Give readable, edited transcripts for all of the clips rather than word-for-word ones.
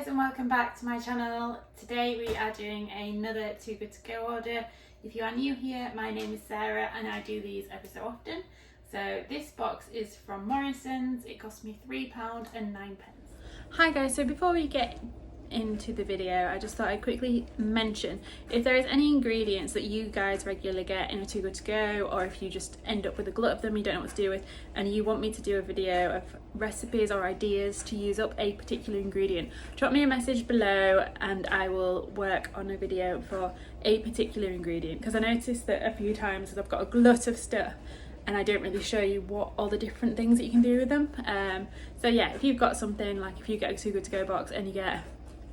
guys, and welcome back to my channel. Today we are doing another Too Good To Go order. If you are new here, my name is Sarah and I do these every so often. So this box is from Morrisons. It cost me £3.09. Hi guys, so before we get into the video, I just thought I'd quickly mention if there is any ingredients that you guys regularly get in a Too Good To Go, or if you just end up with a glut of them you don't know what to do with, and you want me to do a video of recipes or ideas to use up a particular ingredient, drop me a message below and I will work on a video for a particular ingredient, because I noticed that a few times that I've got a glut of stuff and I don't really show you what all the different things that you can do with them. So yeah, if you've got something like, if you get a Too Good To Go box and you get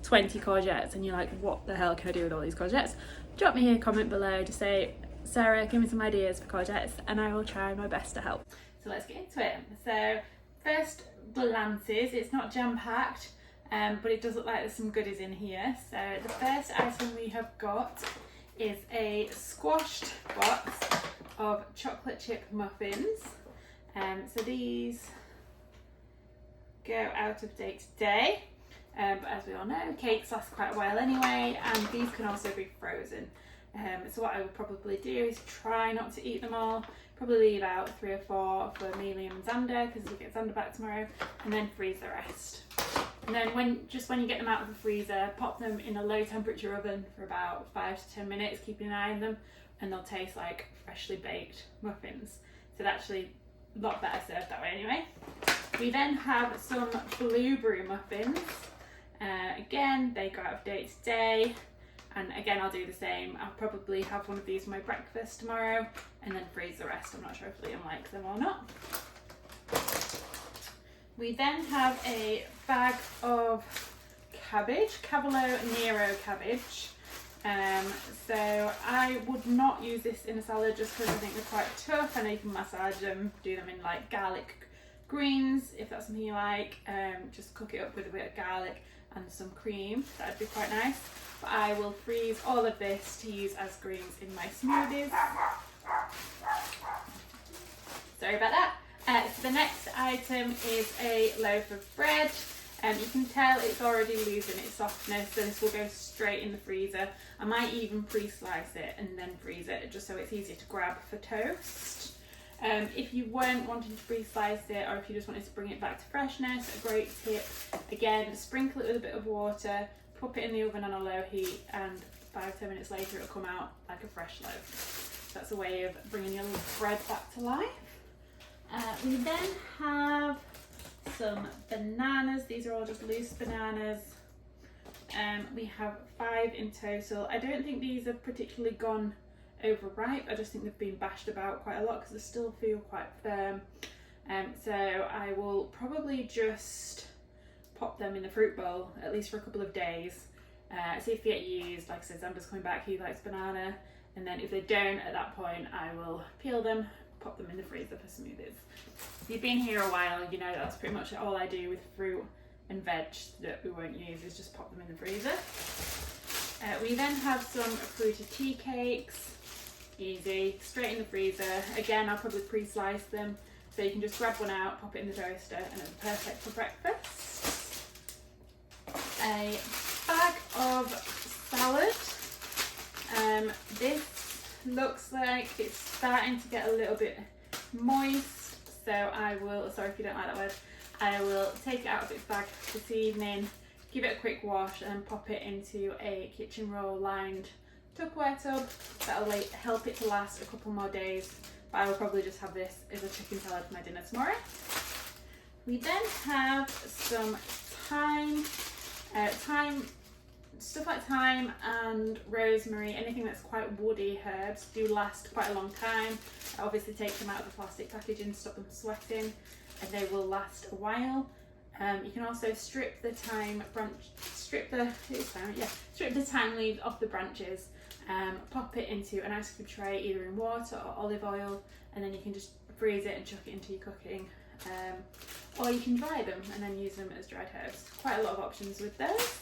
20 courgettes and you're like, what the hell can I do with all these courgettes, drop me a comment below to say, Sarah, give me some ideas for courgettes, and I will try my best to help. So let's get into it. So first glances, it's not jam-packed, but it does look like there's some goodies in here. So the first item we have got is a squashed box of chocolate chip muffins. So these go out of date today. But as we all know, cakes last quite a while anyway, and these can also be frozen. So what I would probably do is try not to eat them all, probably leave out 3 or 4 for Amelia and Xander, because we get Xander back tomorrow, and then freeze the rest. And then when you get them out of the freezer, pop them in a low temperature oven for about 5 to 10 minutes, keeping an eye on them, and they'll taste like freshly baked muffins. So they're actually a lot better served that way anyway. We then have some blueberry muffins. Again, they go out of date today, and again I'll do the same. I'll probably have one of these for my breakfast tomorrow and then freeze the rest. I'm not sure if Liam likes them or not. We then have a bag of cabbage, Cavolo Nero cabbage. So I would not use this in a salad just because I think they're quite tough. I know you can massage them, do them in like garlic greens if that's something you like. Just cook it up with a bit of garlic and some cream, that'd be quite nice. But I will freeze all of this to use as greens in my smoothies. Sorry about that. So the next item is a loaf of bread. You can tell it's already losing its softness, so this will go straight in the freezer. I might even pre-slice it and then freeze it, just so it's easier to grab for toast. If you weren't wanting to pre-slice it, or if you just wanted to bring it back to freshness, a great tip, again, sprinkle it with a bit of water, pop it in the oven on a low heat, and 5 to 10 minutes later it'll come out like a fresh loaf. So that's a way of bringing your bread back to life. We then have some bananas. These are all just loose bananas. We have 5 in total. I don't think these have particularly gone overripe. I just think they've been bashed about quite a lot because they still feel quite firm. So I will probably just pop them in the fruit bowl at least for a couple of days. See if they get used. Like I said, Xander's coming back, he likes banana, and then if they don't at that point I will peel them, pop them in the freezer for smoothies. If you've been here a while, you know that's pretty much all I do with fruit and veg that we won't use, is just pop them in the freezer. We then have some fruity tea cakes. Easy, straight in the freezer. Again, I'll probably pre-slice them, so you can just grab one out, pop it in the toaster, and it's perfect for breakfast. A bag of salad. This looks like it's starting to get a little bit moist, so I will, sorry if you don't like that word, I will take it out of its bag this evening, give it a quick wash, and pop it into a kitchen roll lined Tupperware tub. That'll help it to last a couple more days, but I will probably just have this as a chicken salad for my dinner tomorrow. We then have some thyme, stuff like thyme and rosemary. Anything that's quite woody herbs do last quite a long time. I obviously take them out of the plastic packaging, stop them sweating, and they will last a while. You can also strip the thyme leaves off the branches, pop it into an ice cube tray, either in water or olive oil, and then you can just freeze it and chuck it into your cooking. Or you can dry them and then use them as dried herbs. Quite a lot of options with those.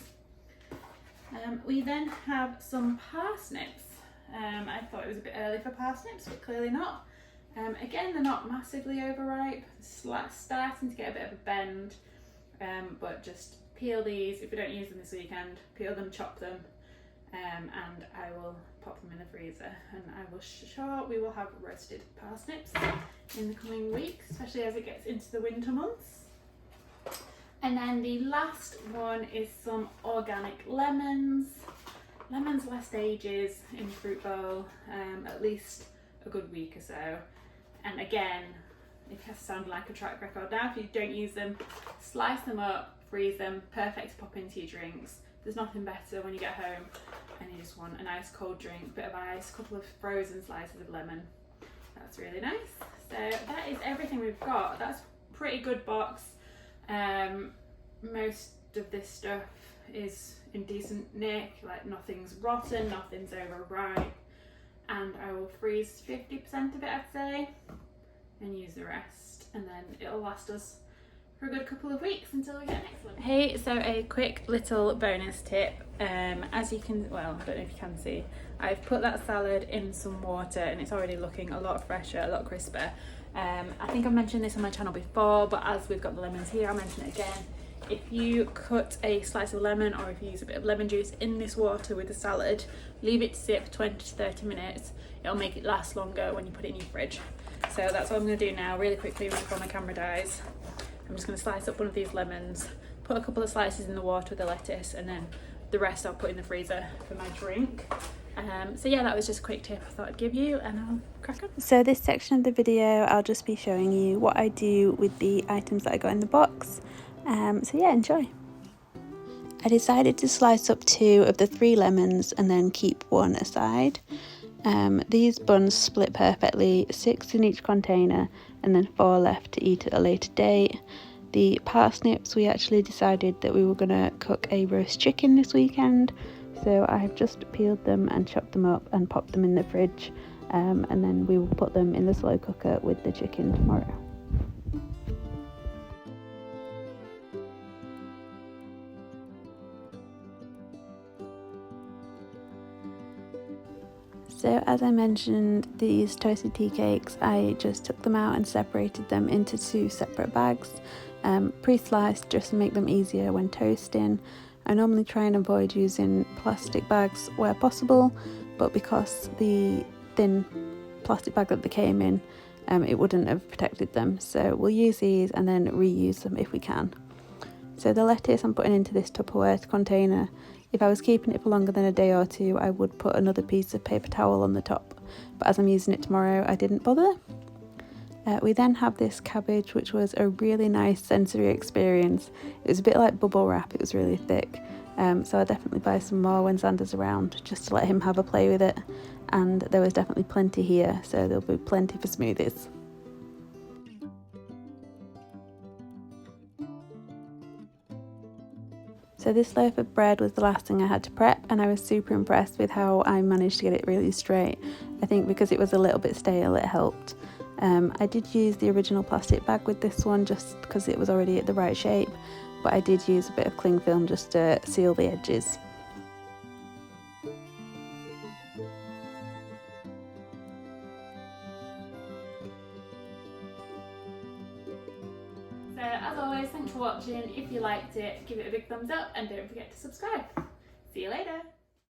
We then have some parsnips. I thought it was a bit early for parsnips, but clearly not. Again, they're not massively overripe, starting to get a bit of a bend, but just peel these, if we don't use them this weekend, peel them, chop them, and I will pop them in the freezer, and I will sure we will have roasted parsnips in the coming weeks, especially as it gets into the winter months. And then the last one is some organic lemons. Lemons last ages in the fruit bowl, at least a good week or so. And again, it has sounded like a track record now. If you don't use them, slice them up, freeze them, perfect to pop into your drinks. There's nothing better when you get home and you just want a nice cold drink, bit of ice, a couple of frozen slices of lemon. That's really nice. So that is everything we've got. That's a pretty good box. Most of this stuff is in decent nick, like nothing's rotten, nothing's overripe, and I will freeze 50% of it, I'd say, and use the rest, and then it'll last us for a good couple of weeks until we get the next one. Hey, so a quick little bonus tip. As you can, well, I don't know if you can see, I've put that salad in some water and it's already looking a lot fresher, a lot crisper. I think I've mentioned this on my channel before, but as we've got the lemons here, I'll mention it again. If you cut a slice of lemon, or if you use a bit of lemon juice in this water with the salad, leave it to sit for 20 to 30 minutes. It'll make it last longer when you put it in your fridge. So that's what I'm going to do now, really quickly before my camera dies. I'm just going to slice up one of these lemons, put a couple of slices in the water with the lettuce, and then the rest I'll put in the freezer for my drink. So yeah, that was just a quick tip I thought I'd give you, and I'll crack on. So this section of the video, I'll just be showing you what I do with the items that I got in the box. So yeah, enjoy. I decided to slice up 2 of the 3 lemons and then keep 1 aside. These buns split perfectly, 6 in each container and then 4 left to eat at a later date. The parsnips, we actually decided that we were going to cook a roast chicken this weekend, so I have just peeled them and chopped them up and popped them in the fridge, and then we will put them in the slow cooker with the chicken tomorrow. So as I mentioned, these toasted tea cakes, I just took them out and separated them into 2 separate bags, pre-sliced just to make them easier when toasting. I normally try and avoid using plastic bags where possible, but because the thin plastic bag that they came in, it wouldn't have protected them. So we'll use these and then reuse them if we can. So the lettuce I'm putting into this Tupperware container. If I was keeping it for longer than a day or 2, I would put another piece of paper towel on the top, but as I'm using it tomorrow, I didn't bother. We then have this cabbage, which was a really nice sensory experience. It was a bit like bubble wrap, it was really thick, so I'll definitely buy some more when Xander's around, just to let him have a play with it, and there was definitely plenty here, so there'll be plenty for smoothies. So this loaf of bread was the last thing I had to prep, and I was super impressed with how I managed to get it really straight. I think because it was a little bit stale, it helped. I did use the original plastic bag with this one just because it was already at the right shape, but I did use a bit of cling film just to seal the edges. So as always, thanks for watching. If you liked it, give it a big thumbs up and don't forget to subscribe. See you later.